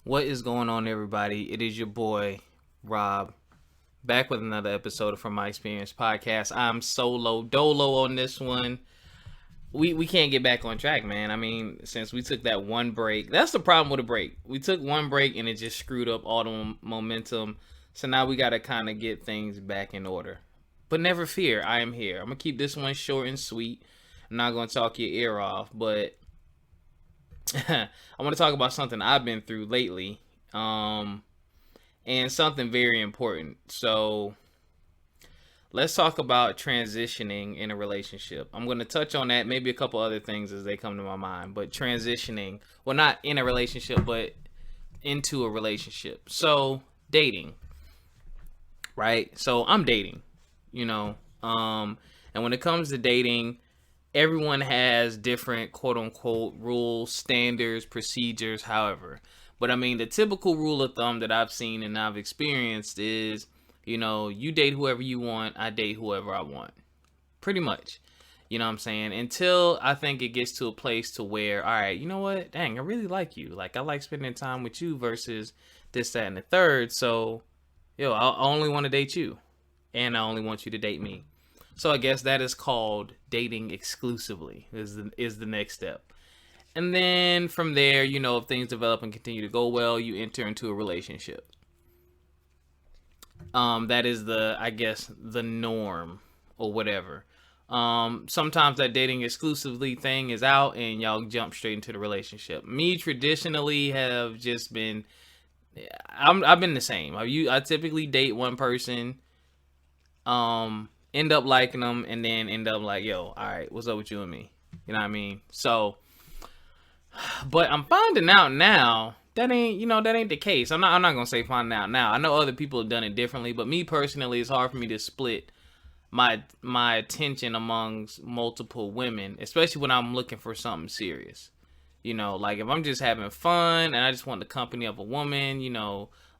What is going on, everybody? It is your boy, Rob, back with another episode of From My Experience podcast. I'm solo dolo on this one. We can't get back on track, man. I mean, since we took that one break, that's the problem with a break. We took one break and it just screwed up all the momentum. So now we got to kind of get things back in order. But never fear, I am here. I'm going to keep this one short and sweet. I'm not going to talk your ear off, but I want to talk about something I've been through lately, and something very important. So let's talk about transitioning in a relationship. I'm going to touch on that, maybe a couple other things as they come to my mind, but transitioning, well, not in a relationship, but into a relationship. So dating, right? So I'm dating, and when it comes to dating, everyone has different quote unquote rules, standards, procedures, however. But I mean, the typical rule of thumb that I've seen and I've experienced is, you date whoever you want, I date whoever I want. Pretty much. You know what I'm saying? Until I think it gets to a place to where, all right, you know what? Dang, I really like you. Like, I like spending time with you versus this, that, and the third. So, I only want to date you. And I only want you to date me. So I guess that is called dating exclusively is the next step. And then from there, if things develop and continue to go well, you enter into a relationship. That is the norm or whatever. Sometimes that dating exclusively thing is out and y'all jump straight into the relationship. Me traditionally have just been, I've been the same. I typically date one person, end up liking them, and then end up like, yo, all right, what's up with you and me? You know what I mean? So, but I'm finding out now that ain't the case. I'm not gonna say finding out now. I know other people have done it differently, but me personally, it's hard for me to split my attention amongst multiple women, especially when I'm looking for something serious. Like if I'm just having fun and I just want the company of a woman,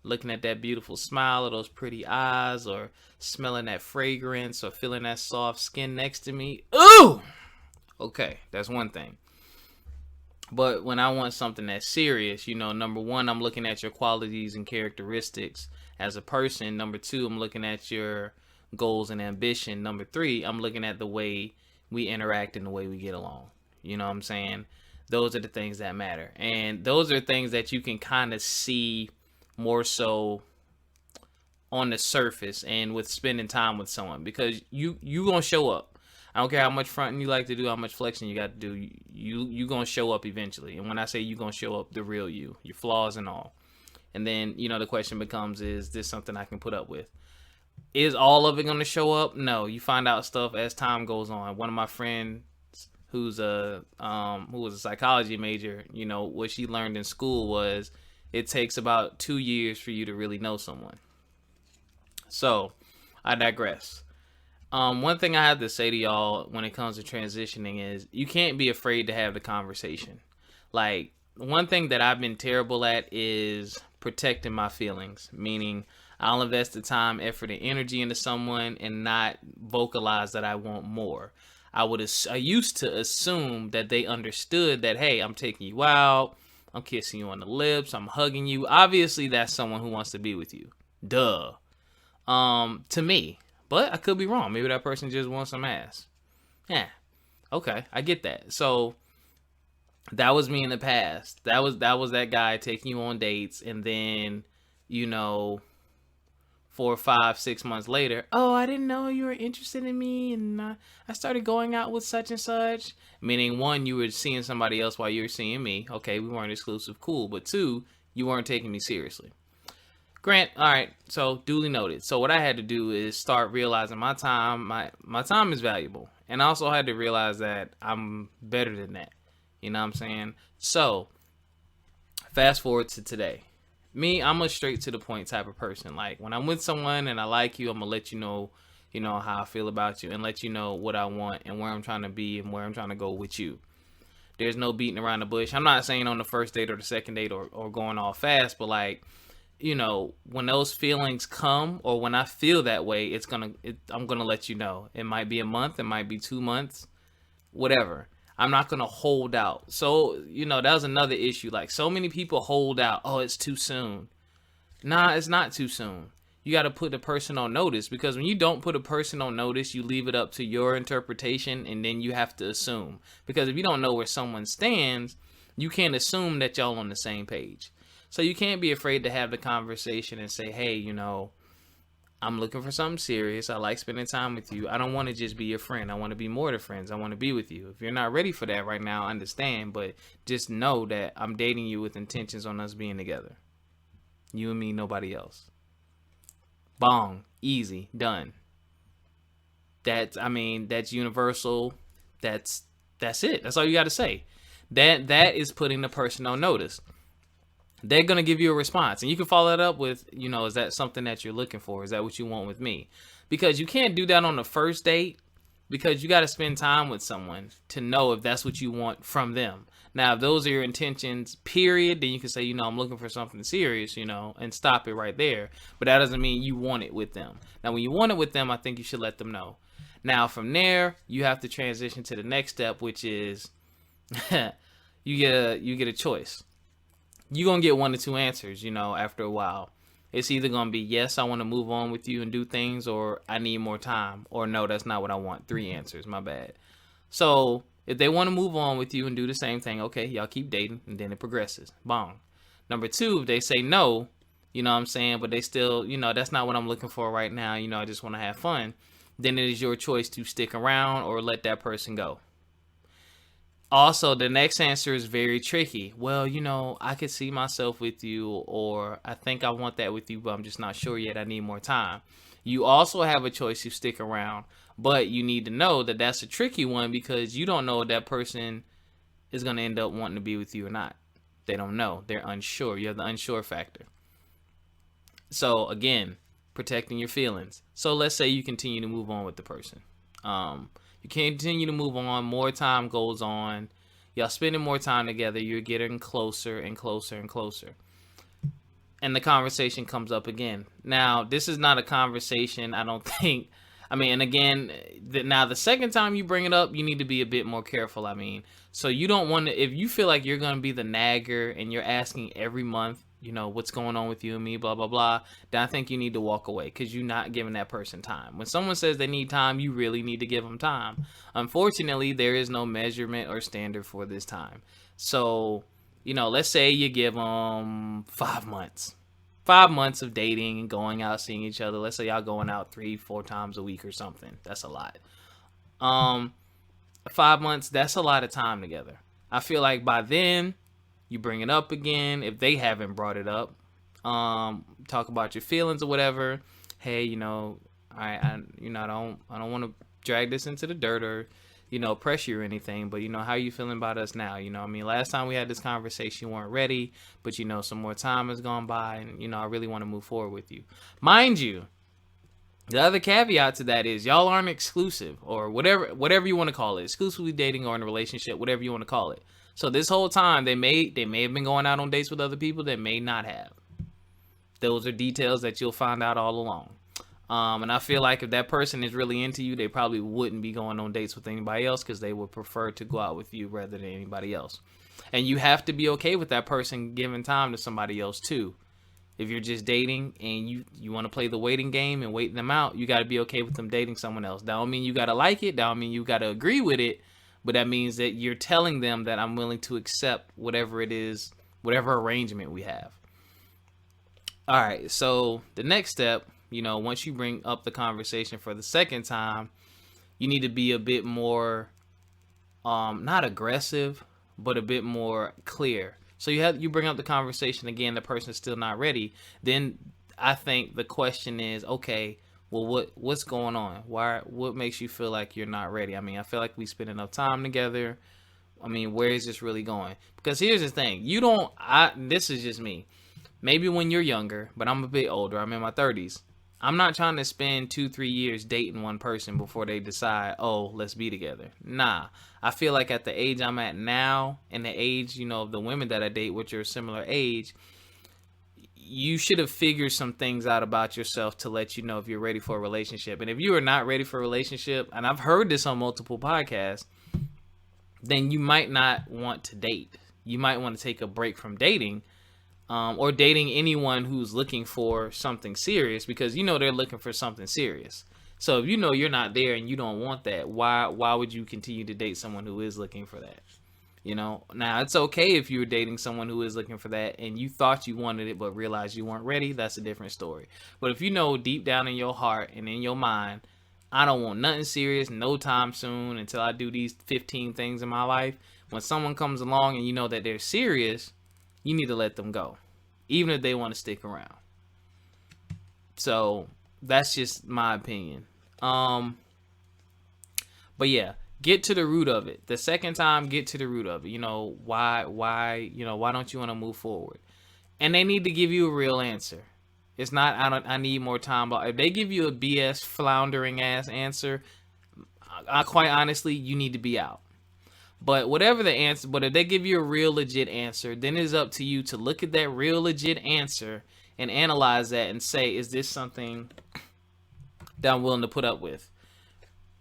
looking at that beautiful smile or those pretty eyes or smelling that fragrance or feeling that soft skin next to me. Ooh! Okay, that's one thing. But when I want something that's serious, number one, I'm looking at your qualities and characteristics as a person. Number two, I'm looking at your goals and ambition. Number three, I'm looking at the way we interact and the way we get along. You know what I'm saying? Those are the things that matter. And those are things that you can kind of see more so on the surface and with spending time with someone, because you gonna show up. I don't care how much fronting you like to do, how much flexing you got to do. You gonna show up eventually. And when I say you gonna show up, the real you, your flaws and all. And then the question becomes: is this something I can put up with? Is all of it gonna show up? No. You find out stuff as time goes on. One of my friends who was a psychology major, what she learned in school was it takes about 2 years for you to really know someone. So, I digress. One thing I have to say to y'all when it comes to transitioning is you can't be afraid to have the conversation. Like, one thing that I've been terrible at is protecting my feelings, meaning I'll invest the time, effort, and energy into someone and not vocalize that I want more. I used to assume that they understood that, hey, I'm taking you out, I'm kissing you on the lips, I'm hugging you. Obviously, that's someone who wants to be with you. Duh. To me. But I could be wrong. Maybe that person just wants some ass. Yeah. Okay, I get that. So that was me in the past. That was that guy taking you on dates, and then 4, 5, 6 months later, oh, I didn't know you were interested in me, and I started going out with such and such. Meaning, one, you were seeing somebody else while you were seeing me. Okay, we weren't exclusive, cool. But two, you weren't taking me seriously. Grant, all right, so duly noted. So what I had to do is start realizing my time is valuable. And I also had to realize that I'm better than that. You know what I'm saying? So, fast forward to today. Me, I'm a straight to the point type of person. Like, when I'm with someone and I like you, I'm going to let you know, how I feel about you and let you know what I want and where I'm trying to be and where I'm trying to go with you. There's no beating around the bush. I'm not saying on the first date or the second date or going all fast, but like, when those feelings come or when I feel that way, I'm going to let you know. It might be a month, it might be 2 months, whatever. I'm not going to hold out. So, that was another issue. Like, so many people hold out. Oh, it's too soon. Nah, it's not too soon. You got to put the person on notice, because when you don't put a person on notice, you leave it up to your interpretation, and then you have to assume. Because if you don't know where someone stands, you can't assume that y'all on the same page. So you can't be afraid to have the conversation and say, hey, I'm looking for something serious. I like spending time with you. I don't want to just be your friend. I want to be more than friends. I want to be with you. If you're not ready for that right now, I understand. But just know that I'm dating you with intentions on us being together. You and me, nobody else. Bong. Easy. Done. That's universal. That's it. That's all you got to say. That is putting the person on notice. They're going to give you a response. And you can follow that up with, is that something that you're looking for? Is that what you want with me? Because you can't do that on the first date, because you got to spend time with someone to know if that's what you want from them. Now, if those are your intentions, period, then you can say, I'm looking for something serious, and stop it right there. But that doesn't mean you want it with them. Now, when you want it with them, I think you should let them know. Now, from there, you have to transition to the next step, which is you get a choice. You're going to get 1 or 2 answers, after a while. It's either going to be, yes, I want to move on with you and do things, or I need more time, or no, that's not what I want. 3 answers, my bad. So if they want to move on with you and do the same thing, okay, y'all keep dating, and then it progresses. Bong. Number 2, if they say no, but they still, that's not what I'm looking for right now, I just want to have fun, then it is your choice to stick around or let that person go. Also, the next answer is very tricky. Well, I could see myself with you, or I think I want that with you, but I'm just not sure yet. I need more time. You also have a choice to stick around, but you need to know that that's a tricky one, because you don't know if that person is going to end up wanting to be with you or not. They don't know. They're unsure. You have the unsure factor. So, again, protecting your feelings. So, let's say you continue to move on with the person. You continue to move on. More time goes on. Y'all spending more time together. You're getting closer and closer and closer. And the conversation comes up again. Now, this is not a conversation, I don't think. And again, now the second time you bring it up, you need to be a bit more careful. So you don't want to, if you feel like you're going to be the nagger and you're asking every month, what's going on with you and me, blah, blah, blah, then I think you need to walk away, because you're not giving that person time. When someone says they need time, you really need to give them time. Unfortunately, there is no measurement or standard for this time. So, let's say you give them 5 months. 5 months of dating and going out, seeing each other. Let's say y'all going out 3-4 times a week or something. That's a lot. 5 months, that's a lot of time together. I feel like by then, you bring it up again. If they haven't brought it up, talk about your feelings or whatever. Hey, I don't want to drag this into the dirt or, pressure you or anything. But, how are you feeling about us now? Last time we had this conversation, you weren't ready. But, some more time has gone by. And, I really want to move forward with you. Mind you, the other caveat to that is y'all aren't exclusive, or whatever you want to call it. Exclusively dating or in a relationship, whatever you want to call it. So this whole time, they may have been going out on dates with other people. They may not have. Those are details that you'll find out all along. And I feel like if that person is really into you, they probably wouldn't be going on dates with anybody else, because they would prefer to go out with you rather than anybody else. And you have to be okay with that person giving time to somebody else too. If you're just dating and you want to play the waiting game and wait them out, you got to be okay with them dating someone else. That don't mean you got to like it. That don't mean you got to agree with it. But that means that you're telling them that I'm willing to accept whatever it is, whatever arrangement we have. All right, so the next step, once you bring up the conversation for the second time, you need to be a bit more, not aggressive, but a bit more clear. So you bring up the conversation again, the person's still not ready. Then I think the question is, okay, well, what's going on? What makes you feel like you're not ready? I feel like we spend enough time together. Where is this really going? Because here's the thing. This is just me. Maybe when you're younger, but I'm a bit older. I'm in my 30s. I'm not trying to spend 2-3 years dating one person before they decide, oh, let's be together. Nah. I feel like at the age I'm at now, and the age, of the women that I date, which are a similar age, you should have figured some things out about yourself to let you know if you're ready for a relationship. And if you are not ready for a relationship, and I've heard this on multiple podcasts, then you might not want to date. You might want to take a break from dating, or dating anyone who's looking for something serious, because you know they're looking for something serious. So if you know you're not there and you don't want that, why would you continue to date someone who is looking for that? You know, now it's okay if you were dating someone who is looking for that and you thought you wanted it but realized you weren't ready. That's a different story. But if you know deep down in your heart and in your mind, I don't want nothing serious no time soon until I do these 15 things in my life. When someone comes along and you know that they're serious, you need to let them go, even if they want to stick around. So that's just my opinion. But yeah, get to the root of it. The second time, get to the root of it. You know, why don't you want to move forward? And they need to give you a real answer. It's not, I need more time. But if they give you a BS floundering ass answer, I quite honestly, you need to be out. But whatever the answer, but if they give you a real legit answer, then it's up to you to look at that real legit answer and analyze that and say, is this something that I'm willing to put up with?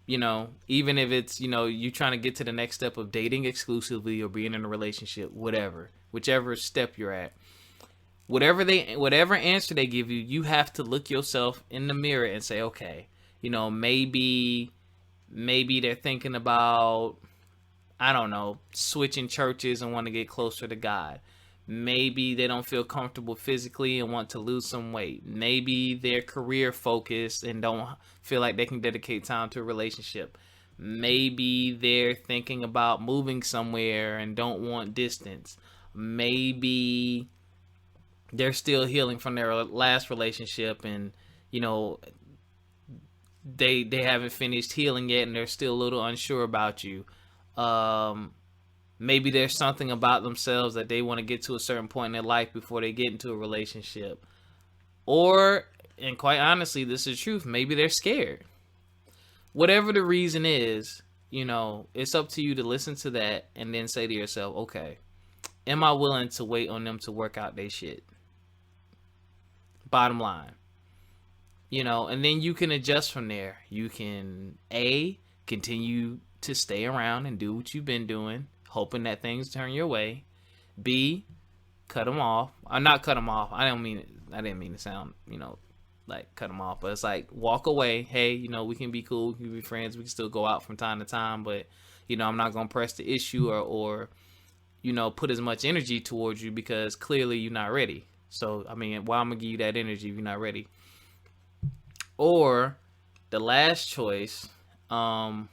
You know, even if it's, you know, you trying to get to the next step of dating exclusively or being in a relationship, whichever step you're at, whatever answer they give you, you have to look yourself in the mirror and say, okay, you know, maybe they're thinking about, I don't know, switching churches and want to get closer to God. Maybe they don't feel comfortable physically and want to lose some weight. Maybe they're career focused and don't feel like they can dedicate time to a relationship. Maybe they're thinking about moving somewhere and don't want distance. Maybe they're still healing from their last relationship and, you know, they haven't finished healing yet and they're still a little unsure about you. Maybe there's something about themselves that they want to get to a certain point in their life before they get into a relationship. Or, and quite honestly, this is the truth, maybe they're scared. Whatever the reason is, you know, it's up to you to listen to that and then say to yourself, okay, am I willing to wait on them to work out their shit? Bottom line. You know, and then you can adjust from there. You can, A, continue to stay around and do what you've been doing, hoping that things turn your way. B, cut them off. Or not cut them off. I didn't mean to sound, you know, like cut them off. But it's like, walk away. Hey, you know, we can be cool. We can be friends. We can still go out from time to time. But, you know, I'm not going to press the issue or, you know, put as much energy towards you because clearly you're not ready. So, I mean, why am I going to give you that energy if you're not ready? Or the last choice, you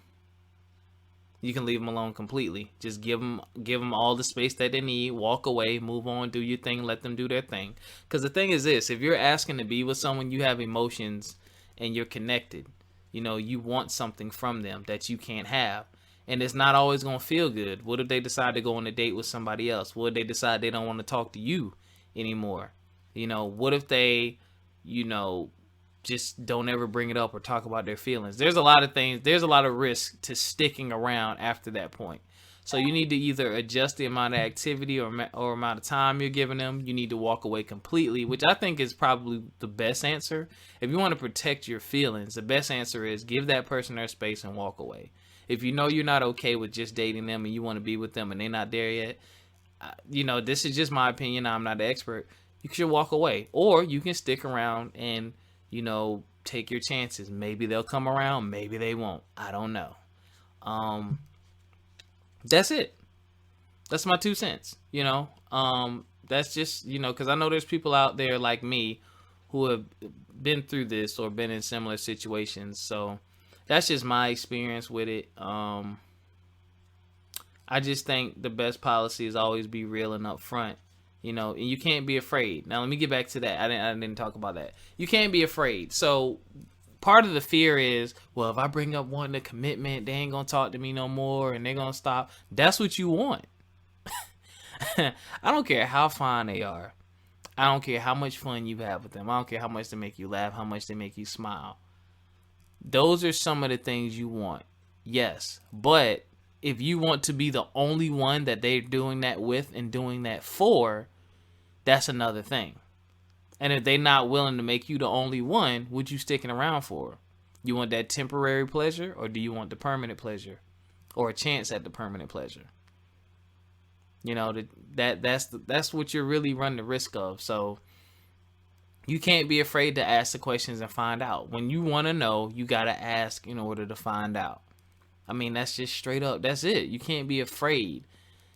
can leave them alone completely. Just give them all the space that they need. Walk away, move on, do your thing, let them do their thing. Because the thing is this, if you're asking to be with someone, you have emotions and you're connected. You know, you want something from them that you can't have. And it's not always going to feel good. What if they decide to go on a date with somebody else? What if they decide they don't want to talk to you anymore? You know, what if they, you know, just don't ever bring it up or talk about their feelings? There's a lot of things. There's a lot of risk to sticking around after that point. So you need to either adjust the amount of activity or amount of time you're giving them. You need to walk away completely, which I think is probably the best answer. If you want to protect your feelings, the best answer is give that person their space and walk away. If you know you're not okay with just dating them and you want to be with them and they're not there yet, you know, this is just my opinion. I'm not the expert. You should walk away, or you can stick around and, you know, take your chances. Maybe they'll come around, maybe they won't. I don't know. That's it. That's my 2 cents, you know. That's just, you know, because I know there's people out there like me who have been through this or been in similar situations. So that's just my experience with it. I just think the best policy is always be real and upfront. You know, and you can't be afraid. Now, let me get back to that. I didn't talk about that. You can't be afraid. So part of the fear is, well, if I bring up wanting a commitment, they ain't going to talk to me no more and they're going to stop. That's what you want. I don't care how fine they are. I don't care how much fun you have with them. I don't care how much they make you laugh, how much they make you smile. Those are some of the things you want. Yes. But if you want to be the only one that they're doing that with and doing that for, that's another thing. And if they're not willing to make you the only one, what you sticking around for? You want that temporary pleasure or do you want the permanent pleasure? or a chance at the permanent pleasure. You know, that's what you're really running the risk of. So you can't be afraid to ask the questions and find out. When you want to know, you got to ask in order to find out. I mean, that's just straight up. That's it. You can't be afraid.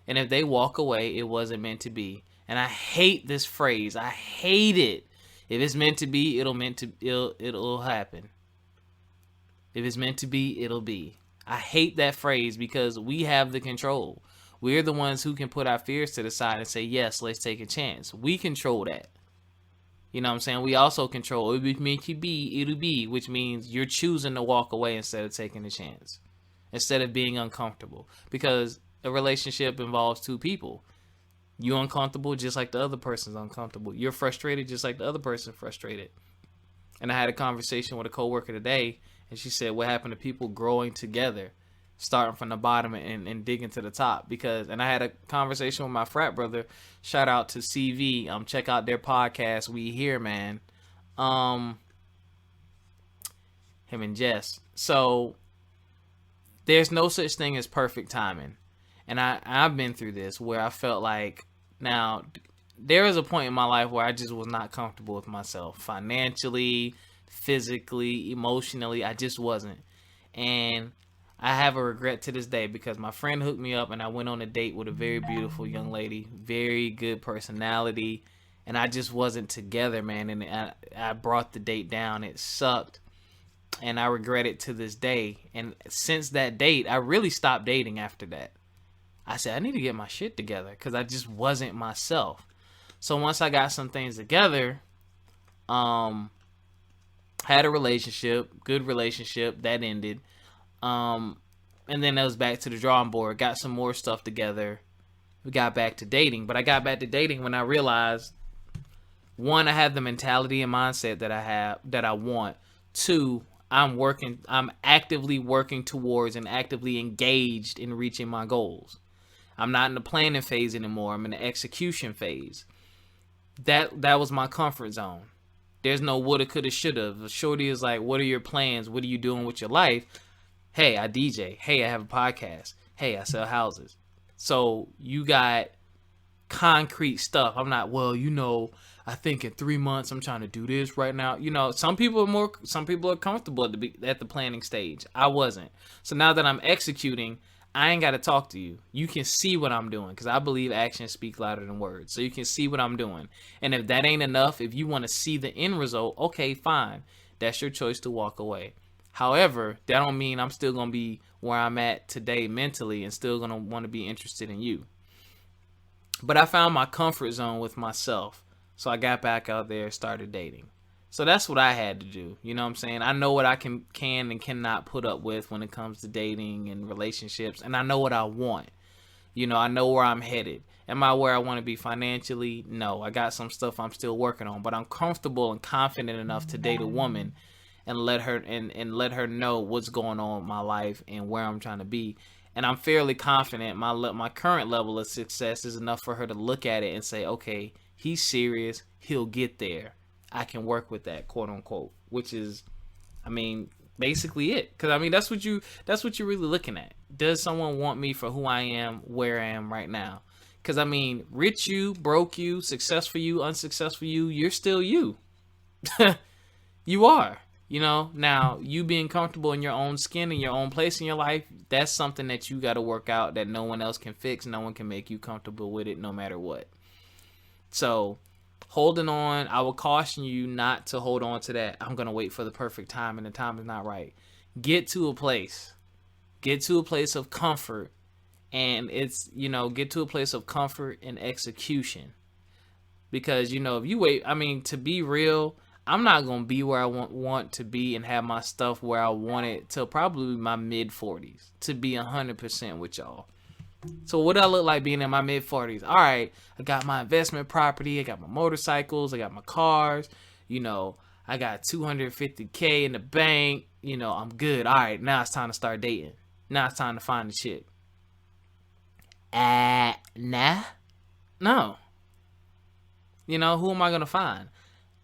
And if they walk away, it wasn't meant to be. And I hate this phrase. I hate it. If it's meant to be, it'll happen. If it's meant to be, it'll be. I hate that phrase because we have the control. We're the ones who can put our fears to the side and say, yes, let's take a chance. We control that. You know what I'm saying? We also control if it's meant to be, it'll be, which means you're choosing to walk away instead of taking a chance, instead of being uncomfortable. Because a relationship involves two people. You're uncomfortable just like the other person's uncomfortable. You're frustrated just like the other person's frustrated. And I had a conversation with a coworker today, and she said, what happened to people growing together, starting from the bottom and digging to the top? And I had a conversation with my frat brother. Shout out to CV. Check out their podcast, We Here, man. Him and Jess. So there's no such thing as perfect timing. And I've been through this where I felt like, now, there was a point in my life where I just was not comfortable with myself. Financially, physically, emotionally, I just wasn't. And I have a regret to this day because my friend hooked me up and I went on a date with a very beautiful young lady, very good personality, and I just wasn't together, man. And I brought the date down. It sucked. And I regret it to this day. And since that date, I really stopped dating after that. I said, I need to get my shit together because I just wasn't myself. So once I got some things together, had a relationship, good relationship, that ended. And then I was back to the drawing board, got some more stuff together. We got back to dating. But I got back to dating when I realized, one, I have the mentality and mindset that I want. Two, I'm actively working towards and actively engaged in reaching my goals. I'm not in the planning phase anymore. I'm in the execution phase. That was my comfort zone. There's no woulda, coulda, shoulda. The shorty is like, what are your plans? What are you doing with your life? Hey, I DJ. Hey, I have a podcast. Hey, I sell houses. So you got concrete stuff. I'm not, I think in 3 months I'm trying to do this right now. Some people are comfortable at the planning stage. I wasn't. So now that I'm executing, I ain't got to talk to you. You can see what I'm doing because I believe actions speak louder than words. So you can see what I'm doing. And if that ain't enough, if you want to see the end result, okay, fine. That's your choice to walk away. However, that don't mean I'm still going to be where I'm at today mentally and still going to want to be interested in you. But I found my comfort zone with myself. So I got back out there and started dating. So that's what I had to do. You know what I'm saying? I know what I can and cannot put up with when it comes to dating and relationships. And I know what I want. I know where I'm headed. Am I where I want to be financially? No. I got some stuff I'm still working on. But I'm comfortable and confident enough to date a woman and let her know what's going on in my life and where I'm trying to be. And I'm fairly confident my current level of success is enough for her to look at it and say, okay, he's serious. He'll get there. I can work with that, quote unquote, which is, basically it. Because, that's what you're really looking at. Does someone want me for who I am, where I am right now? Because, rich you, broke you, successful you, unsuccessful you, you're still you. You are. Now, you being comfortable in your own skin and your own place in your life, that's something that you got to work out that no one else can fix. No one can make you comfortable with it no matter what. So, holding on, I will caution you not to hold on to that. I'm going to wait for the perfect time and the time is not right. Get to a place of comfort, and get to a place of comfort and execution. Because, if you wait, to be real, I'm not going to be where I want to be and have my stuff where I want it till probably my mid-40s, to be 100% with y'all. So what do I look like being in my mid-40s? All right, I got my investment property, I got my motorcycles, I got my cars, I got $250K in the bank, I'm good. All right, now it's time to start dating. Now it's time to find the chick. Nah. No. Who am I going to find?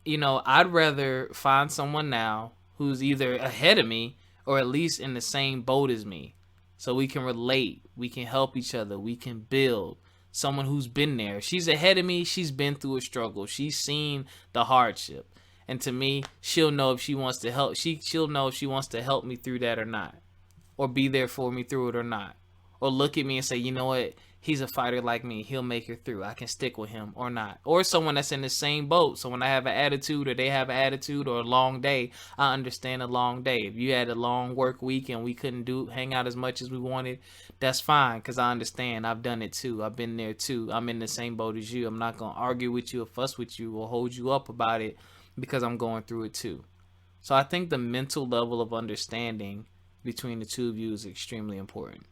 I'd rather find someone now who's either ahead of me or at least in the same boat as me. so we can relate, we can help each other, we can build. Someone who's been there. She's ahead of me. She's been through a struggle. She's seen the hardship. And to me, she'll know if she wants to help. She'll know if she wants to help me through that or not, or be there for me through it or not, or look at me and say, you know what, he's a fighter like me, he'll make it through, I can stick with him or not. Or someone that's in the same boat. So when I have an attitude or they have an attitude or a long day, I understand a long day. If you had a long work week and we couldn't hang out as much as we wanted, that's fine, because I understand. I've done it too. I've been there too. I'm in the same boat as you. I'm not going to argue with you or fuss with you or hold you up about it, because I'm going through it too. So I think the mental level of understanding between the two of you is extremely important.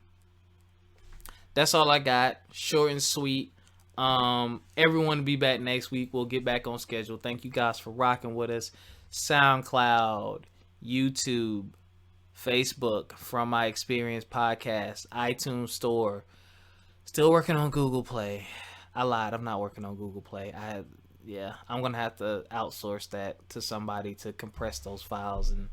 That's all I got. Short and sweet. Everyone will be back next week. We'll get back on schedule. Thank you guys for rocking with us. SoundCloud, YouTube, Facebook, From My Experience Podcast, iTunes Store. Still working on Google Play. I lied. I'm not working on Google Play. I'm going to have to outsource that to somebody to compress those files, and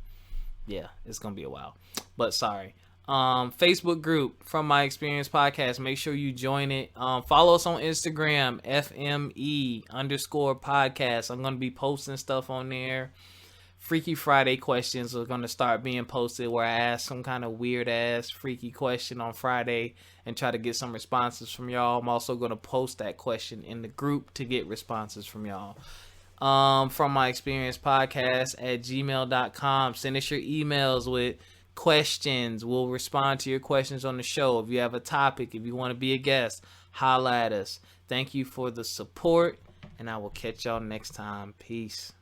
yeah, it's going to be a while. But sorry. Facebook group, From My Experience Podcast. Make sure you join it. Follow us on Instagram, FME_podcast. I'm going to be posting stuff on there. Freaky Friday questions are going to start being posted, where I ask some kind of weird ass freaky question on Friday and try to get some responses from y'all. I'm also going to post that question in the group to get responses from y'all. From My Experience Podcast at gmail.com. Send us your emails with questions. We'll respond to your questions on the show. If you have a topic, if you want to be a guest, holla at us. Thank you for the support, and I will catch y'all next time. Peace.